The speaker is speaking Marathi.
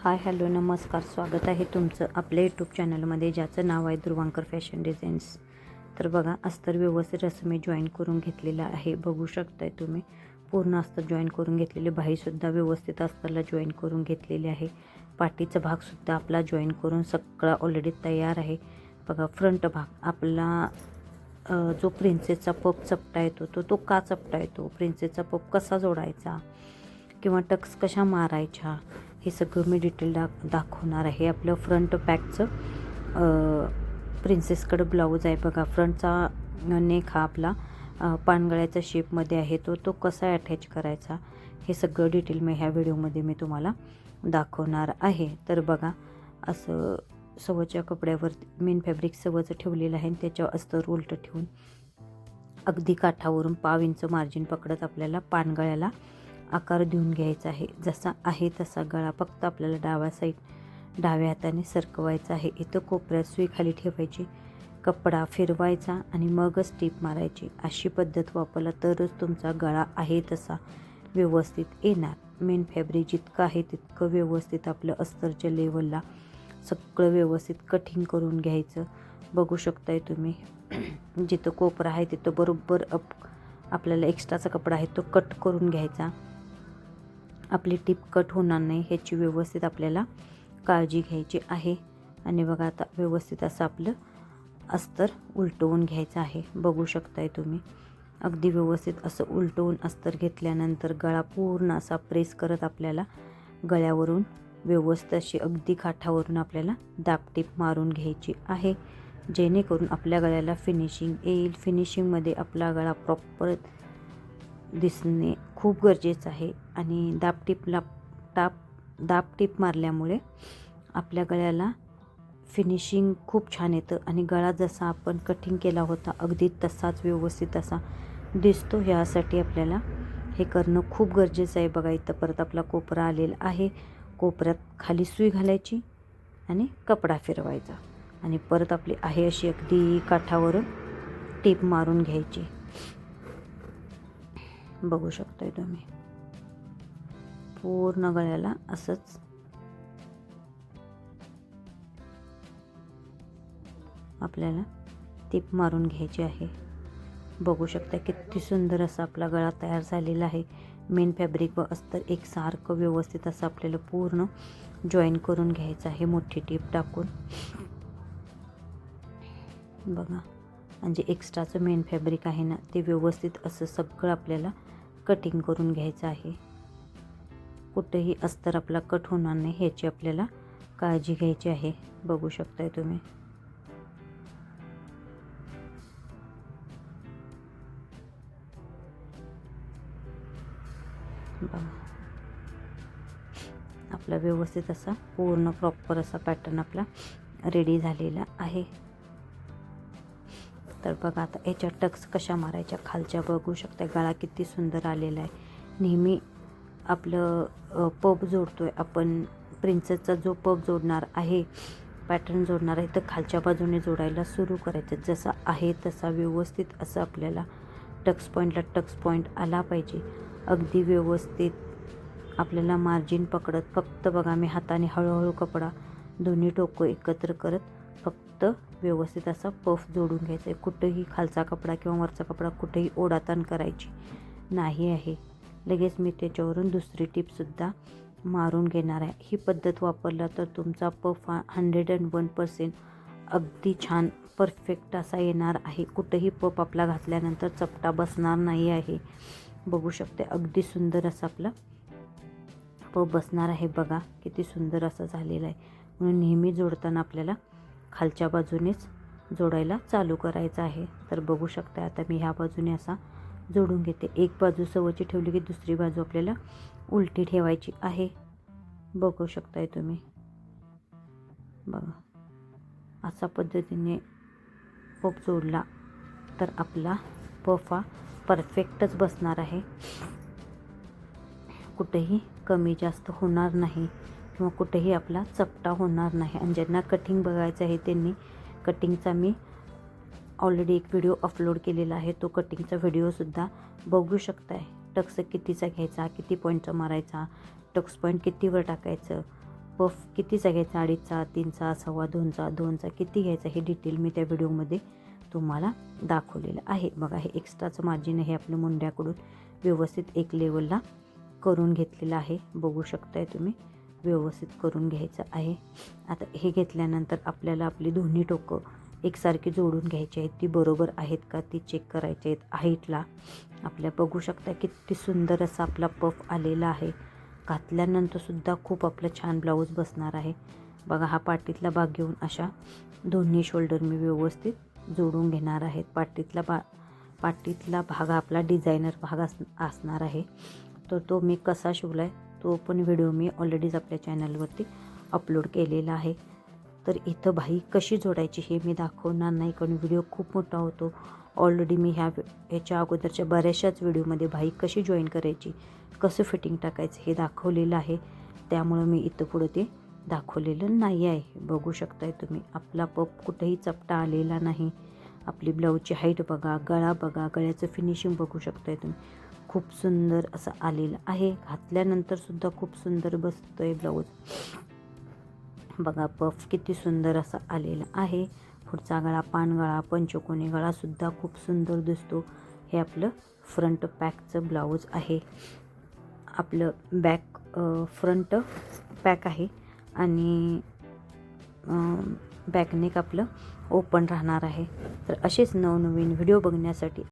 हाय हॅलो नमस्कार, स्वागत आहे तुमचं आपल्या यूट्यूब चॅनलमध्ये ज्याचं नाव आहे ध्रुवांकर फॅशन डिझाईन्स. तर बघा, अस्तर व्यवस्थित असं मी जॉईन करून घेतलेलं आहे. बघू शकताय तुम्ही, पूर्ण अस्तर जॉईन करून घेतलेले. बाहीसुद्धा व्यवस्थित अस्तरला जॉईन करून घेतलेली आहे. पाठीचा भागसुद्धा आपला जॉईन करून सगळा ऑलरेडी तयार आहे. बघा, फ्रंट भाग आपला जो प्रिन्सेसचा पप चपटा येतो तो का चपटा येतो, प्रिन्सेसचा पप कसा जोडायचा किंवा टक्स कशा मारायच्या, हे सगळं मी डिटेल दाखवणार आहे. आपलं फ्रंट पॅकचं प्रिन्सेसकडं ब्लाऊज आहे. बघा, फ्रंटचा नेक हा आपला पानगळ्याच्या शेपमध्ये आहे. तो कसा अटॅच करायचा हे सगळं डिटेल मी ह्या व्हिडिओमध्ये मी तुम्हाला दाखवणार आहे. तर बघा, असं सव्वाच्या कपड्यावर मेन फॅब्रिक सव्वाचं ठेवलेलं आहे आणि त्याच्यावर अस्तर उलटं ठेवून अगदी काठावरून 1/2 इंच मार्जिन पकडत आपल्याला पानगळ्याला आकार देऊन घ्यायचा आहे. जसा आहे तसा गळा फक्त आपल्याला डाव्या हाताने सरकवायचा आहे. इथं कोपऱ्यात सुई खाली ठेवायची, कपडा फिरवायचा आणि मगच टीप मारायची. अशी पद्धत वापरला तरच तुमचा गळा आहे तसा व्यवस्थित येणार. मेन फॅब्रिक जितकं आहे तितकं व्यवस्थित आपलं अस्तरच्या लेवलला सगळं व्यवस्थित कटिंग करून घ्यायचं. बघू शकताय तुम्ही, जिथं कोपरा आहे तिथं बरोबर आपल्याला एक्स्ट्राचा कपडा आहे तो कट करून घ्यायचा. आपली टीप कट होणार नाही ह्याची व्यवस्थित आपल्याला काळजी घ्यायची आहे. आणि बघा, आता व्यवस्थित असं आपलं अस्तर उलटवून घ्यायचं आहे. बघू शकताय तुम्ही, अगदी व्यवस्थित असं उलटवून अस्तर घेतल्यानंतर गळा पूर्ण असा प्रेस करत आपल्याला गळ्यावरून व्यवस्थित अशी अगदी काठावरून आपल्याला दाबटीप मारून घ्यायची आहे, जेणेकरून आपल्या गळ्याला फिनिशिंग येईल. फिनिशिंगमध्ये आपला गळा प्रॉपर दिसणे खूप गरजेचं आहे. आणि दाबटीप मारल्यामुळे आपल्या गळ्याला फिनिशिंग खूप छान येतं आणि गळा जसा आपण कटिंग केला होता अगदी तसाच व्यवस्थित असा दिसतो. ह्यासाठी आपल्याला हे करणं खूप गरजेचं आहे. बघा, इथं परत आपला कोपरा आलेला आहे. कोपऱ्यात खाली सुई घालायची आणि कपडा फिरवायचा आणि परत आपली आहे अशी अगदी काठावरून टीप मारून घ्यायची. बघू शकताय तुम्ही, पूर्ण गळ्याला असंच आपल्याला टीप मारून घ्यायची आहे. बघू शकता किती सुंदर असा आपला गळा तयार झालेला आहे. मेन फॅब्रिक व अस्तर एकसारखं व्यवस्थित असं आपल्याला पूर्ण जॉईन करून घ्यायचं आहे मोठी टीप टाकून. बघा, म्हणजे एक्स्ट्राचं मेन फॅब्रिक आहे ना ते व्यवस्थित असं सगळं आपल्याला कटिंग करून घ्यायचं आहे. कुठेही अस्तर आपला कट होणार नाही ह्याची आपल्याला काळजी घ्यायची आहे. बघू शकताय तुम्ही, बघा, आपला व्यवस्थित असा पूर्ण प्रॉपर असा पॅटर्न आपला रेडी झालेला आहे. तर बघा, आता याच्या टक्स कशा मारायच्या खालच्या बघू शकता. गळा किती सुंदर आलेला आहे. नेहमी आपलं पब जोडतोय आपण, प्रिन्सेसचा जो पब जोडणार आहे, पॅटर्न जोडणार आहे, तर खालच्या बाजूने जोडायला सुरू करायचं. जसा आहे तसा व्यवस्थित असं आपल्याला टक्स पॉईंट आला पाहिजे. अगदी व्यवस्थित आपल्याला मार्जिन पकडत फक्त बघा, मी हाताने हळूहळू कपडा दोन्ही टोकं एकत्र करत फक्त व्यवस्थित असा पफ जोडून घ्यायचा आहे. कुठेही खालचा कपडा किंवा वरचा कपडा कुठेही ओढाताण करायची नाही आहे. लगेच मी त्याच्यावरून दुसरी टीपसुद्धा मारून घेणार आहे. ही पद्धत वापरला तर तुमचा पफ हा 101% अगदी छान परफेक्ट असा येणार आहे. कुठेही पफ आपला घातल्यानंतर चपटा बसणार नाही आहे. बघू शकते, अगदी सुंदर असा आपला पफ बसणार आहे. बघा, किती सुंदर असं झालेलं आहे. म्हणून नेहमी जोडताना आपल्याला खालच्या बाजूनेच जोडायला चालू करायचं आहे. तर बघू शकता, आता मी ह्या बाजूने असा जोडून घेते. एक बाजू सव्वाची ठेवली की दुसरी बाजू आपल्याला उलटी ठेवायची आहे. बघू शकताय तुम्ही, बघा, अशा पद्धतीने पफ जोडला तर आपला पफ हा परफेक्टच बसणार आहे. कुठेही कमी जास्त होणार नाही किंवा कुठेही आपला चपटा होणार नाही. आणि ज्यांना कटिंग बघायचं आहे त्यांनी कटिंगचा मी ऑलरेडी एक व्हिडिओ अपलोड केलेला आहे, तो कटिंगचा व्हिडिओसुद्धा बघू शकताय. टक्स कितीचा घ्यायचा, किती पॉईंटचा मारायचा, टक्स पॉईंट कितीवर टाकायचं, पफ कितीचा घ्यायचा, 2.5चा, 3चा, 1.25, 2चा, 2चा किती घ्यायचा हे डिटेल मी त्या व्हिडिओमध्ये तुम्हाला दाखवलेलं आहे. बघा हे एक्स्ट्राचं मार्जिन हे आपलं मुंड्याकडून व्यवस्थित एक लेवलला करून घेतलेलं आहे. बघू शकताय तुम्ही, व्यवस्थित करून घ्यायचं आहे. आता हे घेतल्यानंतर आपल्याला आपली दोन्ही टोकं एकसारखी जोडून घ्यायची आहेत. ती बरोबर आहेत का ती चेक करायची आहेत. हाईटला आपल्या बघू शकता किती सुंदर असा आपला पफ आलेला आहे. घातल्यानंतरसुद्धा खूप आपलं छान ब्लाऊज बसणार आहे. बघा हा पाठीतला भाग घेऊन अशा दोन्ही शोल्डर मी व्यवस्थित जोडून घेणार आहेत. पाठीतला भाग आपला डिझायनर भाग असणार आहे. तर तो मी कसा शिवला आहे तो पण व्हिडिओ मी ऑलरेडीच आपल्या चॅनलवरती अपलोड केलेला आहे. तर इथं बाही कशी जोडायची हे मी दाखवणार नाही, कारण व्हिडिओ खूप मोठा होतो. ऑलरेडी मी ह्याच्या अगोदरच्या बऱ्याचशाच व्हिडिओमध्ये बाही कशी जॉईन करायची, कसं फिटिंग टाकायचं हे दाखवलेलं आहे. त्यामुळं मी इथं पुढं ते दाखवलेलं नाही आहे. बघू शकताय तुम्ही आपला पफ कुठेही चपटा आलेला नाही. आपली ब्लाऊजची हाईट बघा, गळा बघा, गळ्याचं फिनिशिंग बघू शकताय तुम्ही. खूप सुंदर असं आलेलं आहे. घातल्यानंतरसुद्धा खूप सुंदर बसतं आहे ब्लाऊज. बघा पफ किती सुंदर असा आलेला आहे. पुढचा गळा, पानगळा, पंचकोनी गळासुद्धा खूप सुंदर दिसतो. हे आपलं फ्रंट पॅकचं ब्लाऊज आहे. आपलं फ्रंट पॅक आहे आणि बॅकनेक आपलं ओपन राहणार आहे. तर असेच नवनवीन व्हिडिओ बघण्यासाठी